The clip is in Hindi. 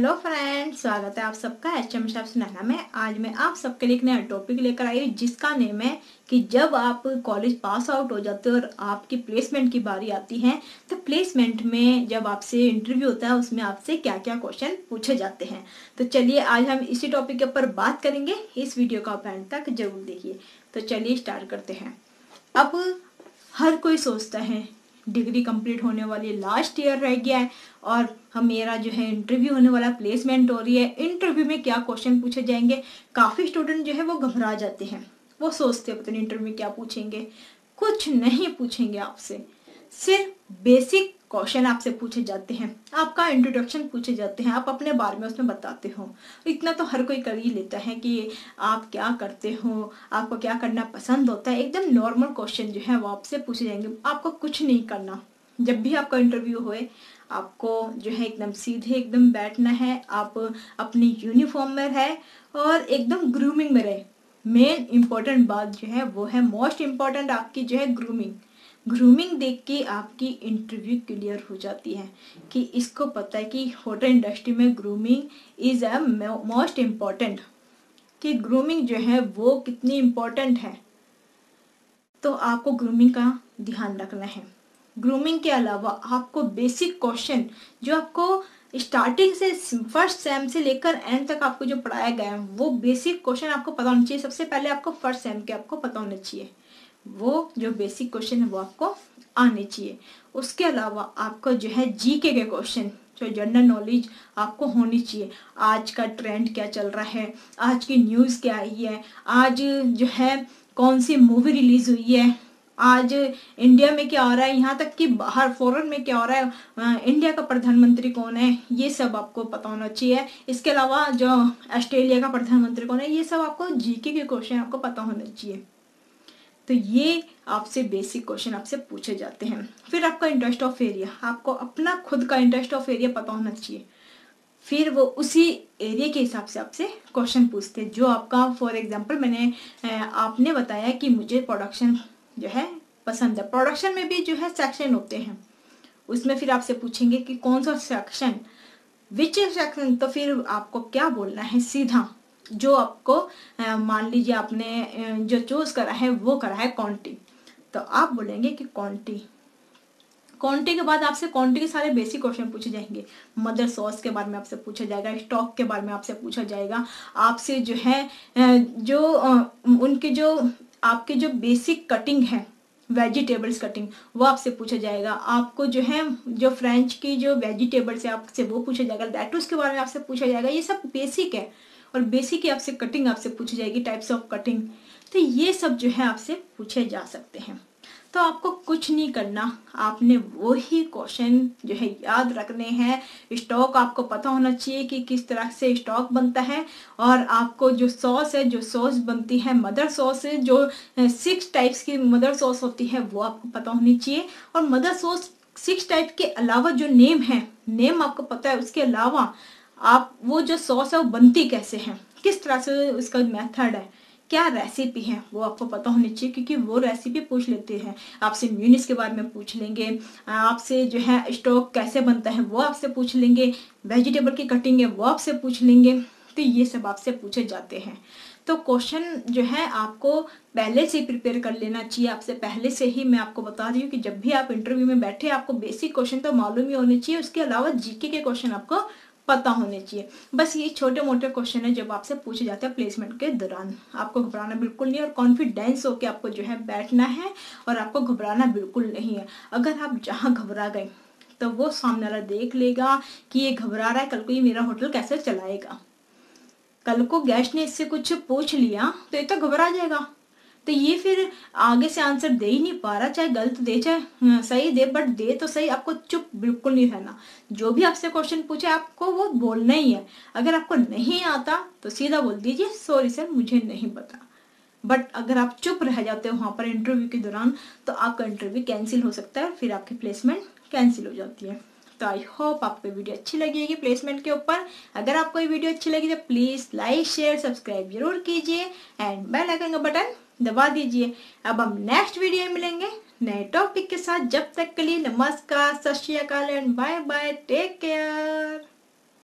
हेलो फ्रेंड्स, स्वागत है आप सबका एचएम शॉप सुनैना में। आज मैं आप सबके लिए एक नया टॉपिक लेकर आई हूँ जिसका नेम है कि जब आप कॉलेज पास आउट हो जाते हो और आपकी प्लेसमेंट की बारी आती है तो प्लेसमेंट में जब आपसे इंटरव्यू होता है उसमें आपसे क्या क्या क्वेश्चन पूछे जाते हैं। तो चलिए आज हम इसी टॉपिक के ऊपर बात करेंगे। इस वीडियो का आप एंड तक जरूर देखिए। तो चलिए स्टार्ट करते हैं। अब हर कोई सोचता है डिग्री कंप्लीट होने वाली लास्ट ईयर रह गया है और हम मेरा जो है इंटरव्यू होने वाला, प्लेसमेंट हो रही है, इंटरव्यू में क्या क्वेश्चन पूछे जाएंगे। काफ़ी स्टूडेंट जो है वो घबरा जाते हैं, वो सोचते हैं पता नहीं इंटरव्यू में क्या पूछेंगे। कुछ नहीं पूछेंगे आपसे, सिर्फ बेसिक क्वेश्चन आपसे पूछे जाते हैं, आपका इंट्रोडक्शन पूछे जाते हैं, आप अपने बारे में उसमें बताते हो। इतना तो हर कोई कर ही लेता है कि आप क्या करते हो, आपको क्या करना पसंद होता है। एकदम नॉर्मल क्वेश्चन जो है वो आपसे पूछे जाएंगे। आपको कुछ नहीं करना। जब भी आपका इंटरव्यू होए आपको जो है एकदम सीधे एकदम बैठना है। आप अपनी यूनिफॉर्म में रहे और एकदम ग्रूमिंग में रहे। मेन इम्पोर्टेंट बात जो है वो है, मोस्ट इम्पोर्टेंट आपकी जो है ग्रूमिंग। ग्रूमिंग देख के आपकी इंटरव्यू क्लियर हो जाती है कि इसको पता है कि होटल इंडस्ट्री में grooming is a most important, कि ग्रूमिंग जो है वो कितनी इम्पोर्टेंट है। तो आपको ग्रूमिंग का ध्यान रखना है। ग्रूमिंग के अलावा आपको बेसिक क्वेश्चन जो आपको स्टार्टिंग से फर्स्ट सेम से लेकर एंड तक आपको जो पढ़ाया गया है वो बेसिक क्वेश्चन आपको पता होना चाहिए। सबसे पहले आपको फर्स्ट सेम के आपको पता होना चाहिए, वो जो बेसिक क्वेश्चन है वो आपको आने चाहिए। उसके अलावा आपको जो है जीके के क्वेश्चन, जो जनरल नॉलेज आपको होनी चाहिए। आज का ट्रेंड क्या चल रहा है, आज की न्यूज़ क्या आई है, आज जो है कौन सी मूवी रिलीज हुई है, आज इंडिया में क्या हो रहा है, यहाँ तक कि बाहर फॉरेन में क्या हो रहा है, इंडिया का प्रधानमंत्री कौन है, ये सब आपको पता होना चाहिए। इसके अलावा जो ऑस्ट्रेलिया का प्रधानमंत्री कौन है, ये सब आपको जीके के क्वेश्चन आपको पता होना चाहिए। तो ये आपसे बेसिक क्वेश्चन आपसे पूछे जाते हैं। फिर आपका इंटरेस्ट ऑफ एरिया, आपको अपना खुद का इंटरेस्ट ऑफ एरिया पता होना चाहिए। फिर वो उसी एरिया के हिसाब से आपसे क्वेश्चन पूछते हैं जो आपका, फॉर एग्जांपल मैंने आपने बताया कि मुझे प्रोडक्शन जो है पसंद है। प्रोडक्शन में भी जो है सेक्शन होते हैं, उसमें फिर आपसे पूछेंगे कि कौन सा सेक्शन, विच सेक्शन। तो फिर आपको क्या बोलना है, सीधा जो आपको मान लीजिए आपने जो चूज करा है वो करा है क्वांटिटी, तो आप बोलेंगे कि क्वांटिटी। क्वांटिटी के बाद आपसे क्वांटिटी के सारे बेसिक क्वेश्चन पूछे जाएंगे। मदर सॉस के बारे में आपसे पूछा जाएगा, स्टॉक के बारे में आपसे पूछा जाएगा, आपसे जो है जो उनके जो आपके जो बेसिक कटिंग है, वेजिटेबल्स कटिंग, वो आपसे पूछा जाएगा। आपको जो है जो फ्रेंच की जो वेजिटेबल्स है आपसे वो पूछा जाएगा, लेटुस के बारे में आपसे पूछा जाएगा। ये सब बेसिक है और बेसिक ही आपसे कटिंग आपसे पूछी जाएगी, टाइप्स ऑफ कटिंग। तो ये सब जो है आपसे पूछे जा सकते हैं। तो आपको कुछ नहीं करना, आपने वो ही क्वेश्चन जो है याद रखने हैं। स्टॉक आपको पता होना चाहिए कि किस तरह से स्टॉक बनता है, और आपको जो सॉस है, जो सॉस बनती है मदर सॉस है, जो 6 टाइप्स की मदर सॉस होती है वो आपको पता होनी चाहिए। और मदर सॉस 6 टाइप के अलावा जो नेम है, नेम आपको पता है। उसके अलावा आप वो जो सॉस है वो बनती कैसे है, किस तरह से उसका मेथड है, क्या रेसिपी है, वो आपको पता होनी चाहिए, क्योंकि वो रेसिपी पूछ लेते हैं आपसे। म्यूनिस के बारे में पूछ लेंगे आपसे, जो है स्टॉक कैसे बनता है वो आपसे पूछ लेंगे, वेजिटेबल की कटिंग है वो आपसे पूछ लेंगे। तो ये सब आपसे पूछे जाते हैं। तो क्वेश्चन जो है आपको पहले से ही प्रिपेयर कर लेना चाहिए। आपसे पहले से ही मैं आपको बता रही हूँ कि जब भी आप इंटरव्यू में बैठे आपको बेसिक क्वेश्चन तो मालूम ही होने चाहिए। उसके अलावा जीके के क्वेश्चन आपको पता होने चाहिए। बस ये छोटे मोटे क्वेश्चन है जब आपसे पूछे जाते हैं प्लेसमेंट के दौरान। आपको घबराना बिल्कुल नहीं, और कॉन्फिडेंस होकर आपको जो है बैठना है, और आपको घबराना बिल्कुल नहीं है। अगर आप जहाँ घबरा गए तो वो सामने वाला देख लेगा कि ये घबरा रहा है, कल को ये मेरा होटल कैसे चलाएगा। कल को गेस्ट ने इससे कुछ पूछ लिया तो ये तो घबरा जाएगा। तो ये फिर आगे से आंसर दे ही नहीं पा रहा, चाहे गलत दे चाहे सही दे, बट दे तो सही। आपको चुप बिल्कुल नहीं रहना। जो भी आपसे क्वेश्चन पूछे आपको वो बोलना ही है। अगर आपको नहीं आता तो सीधा बोल दीजिए सॉरी सर मुझे नहीं पता। बट अगर आप चुप रह जाते हो वहाँ पर इंटरव्यू के दौरान तो आपका इंटरव्यू कैंसिल हो सकता है, फिर आपकी प्लेसमेंट कैंसिल हो जाती है। तो आई होप आपको वीडियो अच्छी लगेगी प्लेसमेंट के ऊपर। अगर आपको ये वीडियो अच्छी लगी तो प्लीज़ लाइक शेयर सब्सक्राइब जरूर कीजिए एंड बेल आइकन का बटन दबा दीजिए। अब हम नेक्स्ट वीडियो में मिलेंगे नए टॉपिक के साथ। जब तक के लिए नमस्कार, सत श्री अकाल and bye bye, take care.